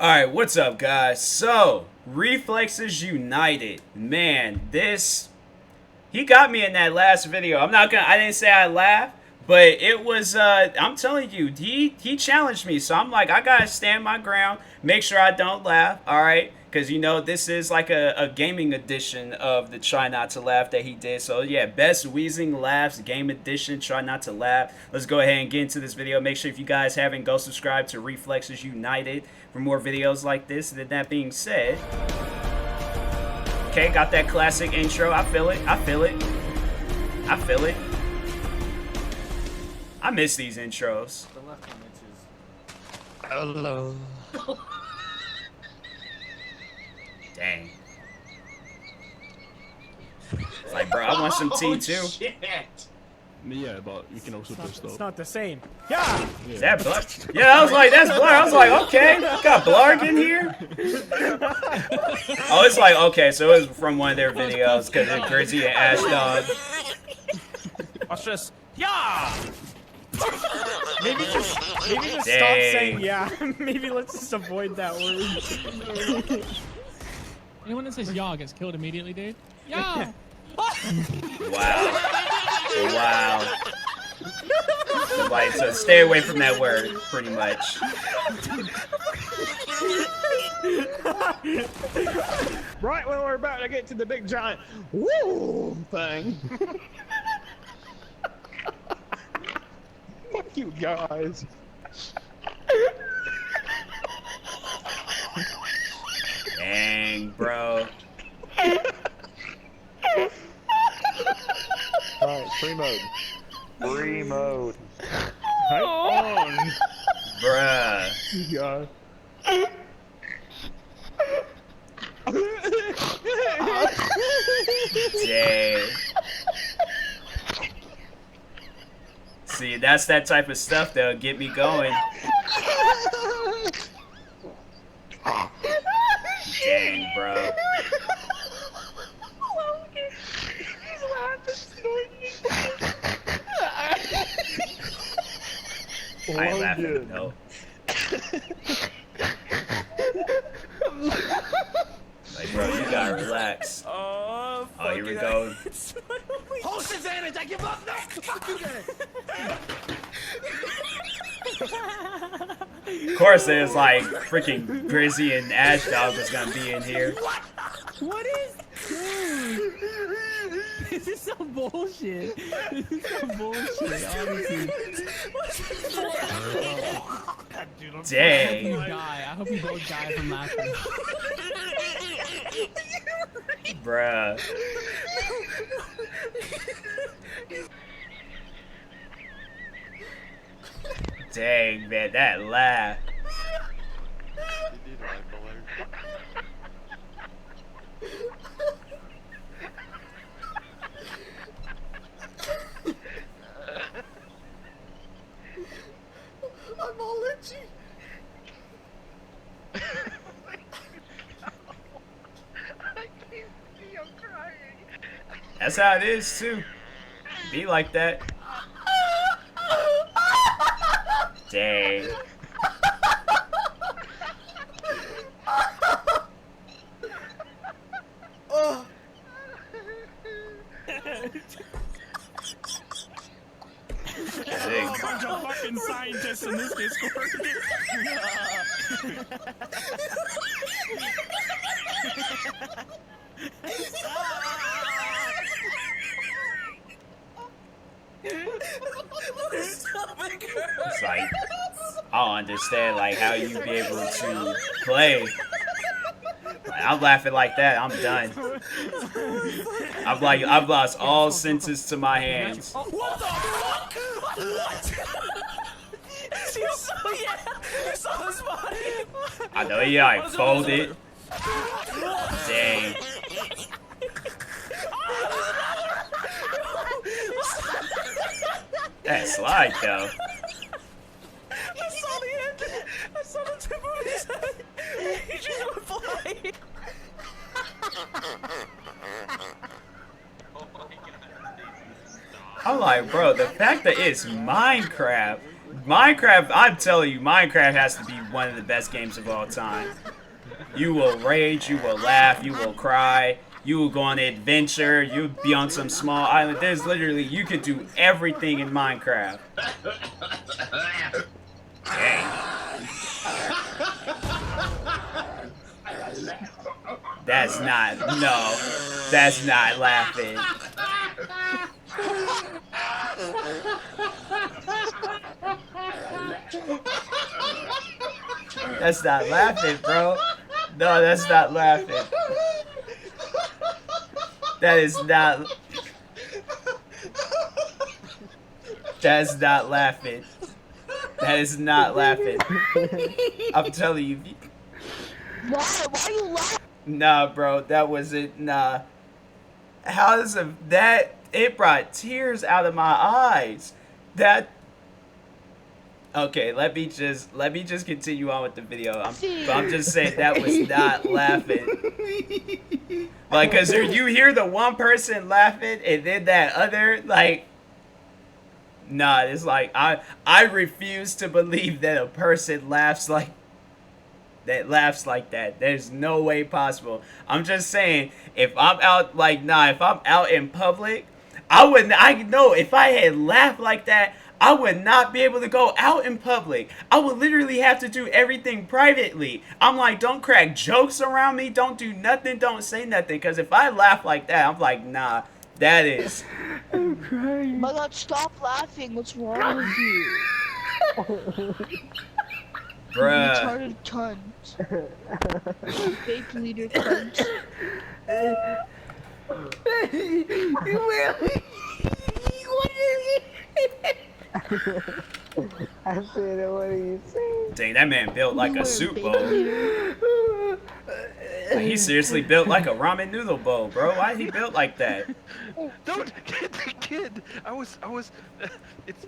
Alright, what's up guys? So, Reflexes United. Man, he got me in that last video. I didn't say I laughed, but it was, I'm telling you, he challenged me. So I'm like, I gotta stand my ground, make sure I don't laugh, alright? Because, you know, this is like a gaming edition of the Try Not to Laugh that he did. So, yeah, best wheezing laughs, game edition, Try Not to Laugh. Let's go ahead and get into this video. Make sure if you guys haven't, go subscribe to Reflexes United for more videos like this. And that being said, okay, got that classic intro. I feel it. I feel it. I feel it. I miss these intros. The left one, which is hello. Dang. It's like, bro, I want some tea too. Shit. Yeah, but you can also do It's stuff. not the same. Yeah. Is that Blarg? Yeah, I was like, that's Blarg. I was like, okay, got Blarg in here. Oh, it's like, okay, so it was from one of their videos because of Grizzy and Ash Dog. Watch this. Yeah. Maybe just stop Dang. saying yeah. Maybe let's just avoid that word. Anyone that says "yaw" gets killed immediately, dude. Yeah. Wow. Wow. Like, so stay away from that word, pretty much. Right when we're about to get to the big giant woo thing. Fuck you guys. Dang, bro. Alright, free mode. Free mode. Hang on. Bruh. You guys. Dang. See, that's that type of stuff that'll get me going. Dang, bro. I ain't laughing, no. Like, bro, you gotta relax. Oh, Oh, here we go. Host advantage. I give up. No. Fuck you guys. Of course, there's like freaking Grizzy and Ash Dog was gonna be in here. What is? Dude, this is so bullshit. This is so bullshit. Honestly. Dang. You die. I hope you both die from laughing. Bruh. Dang, man, that laugh. I'm all itchy. I can't see. I'm crying. That's how it is, too. Be like that. Dang. Oh. Dang. bunch of fucking scientists in this Discord. It's like, I don't understand, like, how you be able to play. Like, I'm laughing like that, I'm done. I've lost all senses to my hands. What the fuck? What? You saw his body. I know he like folded. Dang. That slide though. I saw the end. I saw the tip of his head. He just went flying. I'm like, bro, the fact that it's Minecraft, I'm telling you, Minecraft has to be one of the best games of all time. You will rage, you will laugh, you will cry, you will go on an adventure, you'll be on some small island. There's literally, you could do everything in Minecraft. Dang. That's not, no, that's not laughing. That's not laughing, bro. No, that's not laughing. That is not. That is not laughing. That is not laughing. I'm telling you. Why? Why are you laughing? Nah, bro, that wasn't. Nah. How is that? It brought tears out of my eyes. That. Okay, let me just continue on with the video. I'm just saying that was not laughing. Like, cause you hear the one person laughing and then that other, like, nah, it's like I refuse to believe that a person laughs like that. There's no way possible. I'm just saying, if I'm out, like, nah, if I'm out in public, I know if I had laughed like that, I would not be able to go out in public. I would literally have to do everything privately. I'm like, don't crack jokes around me. Don't do nothing. Don't say nothing. Because if I laugh like that, I'm like, nah, that is. I'm crying. My God, stop laughing. What's wrong with you? Bruh. Retarded cunt. Fake leader cunt. I said, what are you saying? Dang, that man built like a soup bowl. Like, he seriously built like a ramen noodle bowl, bro. Why he built like that? Don't get the kid. I was. It's.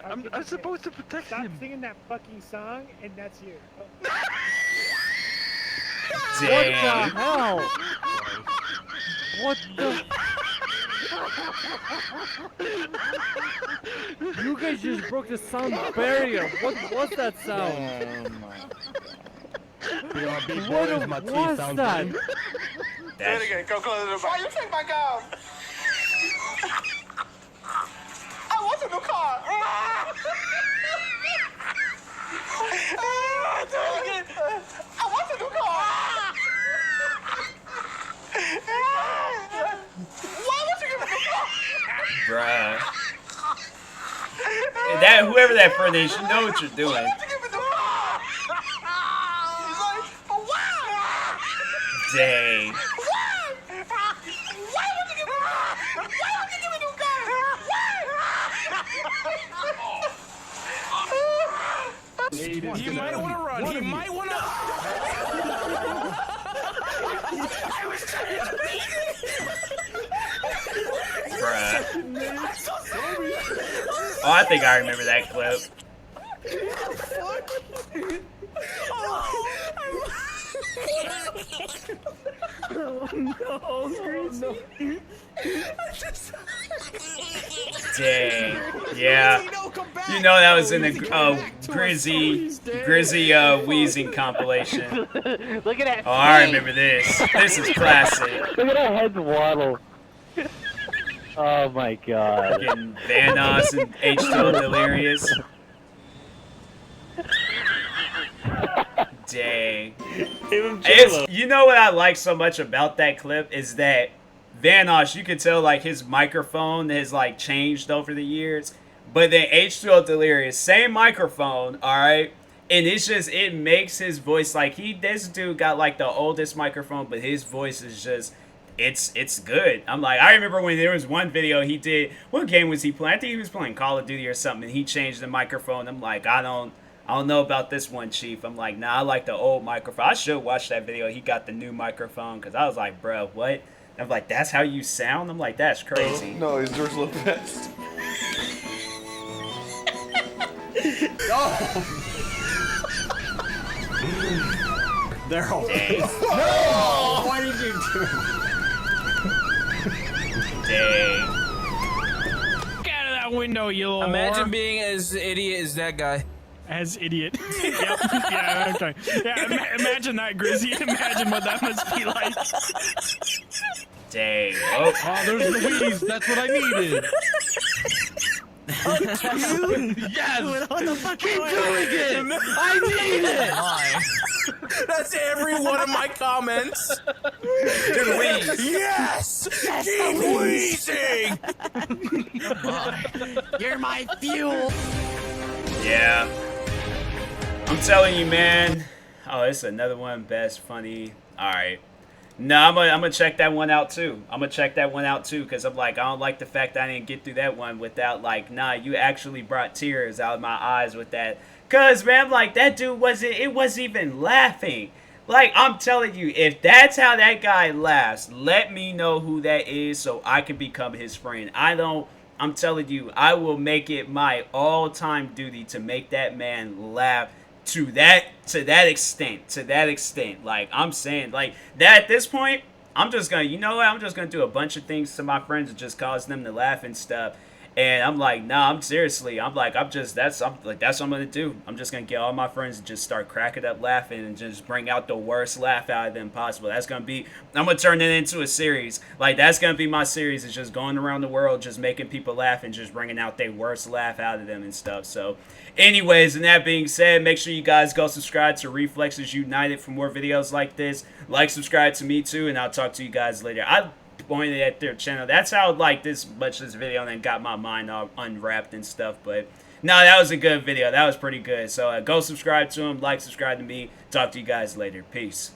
I'm supposed to protect Stop him. singing that fucking song, and that's you. Dang. Hell! What the? You guys just broke the sound barrier. What was that sound? You know, big What boys, my teeth was sound that? good. That's, Go close the door. Why you take my gum? I want a new car. Do it again. I want a new car. Why would you give me a new car? bruh. That whoever that friend is, you know what you're doing. Why would you give me a new car? He's like, but why? Dang. Why? Why would you give me a car? Why would you give me a new car? Why? He might want to run. He might want to. Bruh. Oh, I think I remember that clip. Dang. Yeah. You know that was in the Grizzy Wheezing compilation. Look at that. Oh, I remember this. This is classic. Look at that head waddle. Oh my god. Getting Vanos and H2O Delirious. Dang. You know what I like so much about that clip is that Vanoss, you could tell like his microphone has like changed over the years. But then H2O Delirious, same microphone, alright? And it's just, it makes his voice like this dude got like the oldest microphone, but his voice is just, it's good. I'm like, I remember when there was one video he did, what game was he playing? I think he was playing Call of Duty or something, and he changed the microphone. I'm like, I don't know about this one, Chief. I'm like, nah, I like the old microphone. I should watch that video. He got the new microphone, because I was like, bro, what? I'm like, that's how you sound? I'm like, that's crazy. No, it's George Lopez. They're all. Dang. No! Why did you do it? Dang. Get out of that window, you little Imagine whore. being as idiot as that guy. As idiot. Yep. Yeah, okay. Yeah, imagine that, Grizzy. Imagine what that must be like. Dang. Oh. Oh, there's the wheeze. That's what I needed. Yes. What the fuck? Keep doing it. I need it. That's every one of my comments. Do the wheeze. Yes! Keep wheezing! You're my fuel. Yeah. I'm telling you, man. Oh, it's another one. Best, funny. Alright. No, I'm gonna check that one out too. I'm gonna check that one out too, because I'm like, I don't like the fact that I didn't get through that one without, like, nah, you actually brought tears out of my eyes with that. Cause, man, like, that dude wasn't even laughing. Like, I'm telling you, if that's how that guy laughs, let me know who that is so I can become his friend. I'm telling you, I will make it my all-time duty to make that man laugh to that extent. Like, I'm saying, like, that at this point, I'm just gonna, you know what, I'm just gonna do a bunch of things to my friends and just cause them to laugh and stuff. And I'm like, nah, that's what I'm gonna do. I'm just gonna get all my friends and just start cracking up laughing and just bring out the worst laugh out of them possible. I'm gonna turn it into a series. Like, that's gonna be my series, is just going around the world, just making people laugh and just bringing out their worst laugh out of them and stuff. So, anyways, and that being said, make sure you guys go subscribe to Reflexes United for more videos like this. Like, subscribe to me too, and I'll talk to you guys later. I pointed at their channel. That's how, like, this video and then got my mind all unwrapped and stuff. But no, that was a good video. That was pretty good. So go subscribe to them, like, subscribe to me. Talk to you guys later. Peace.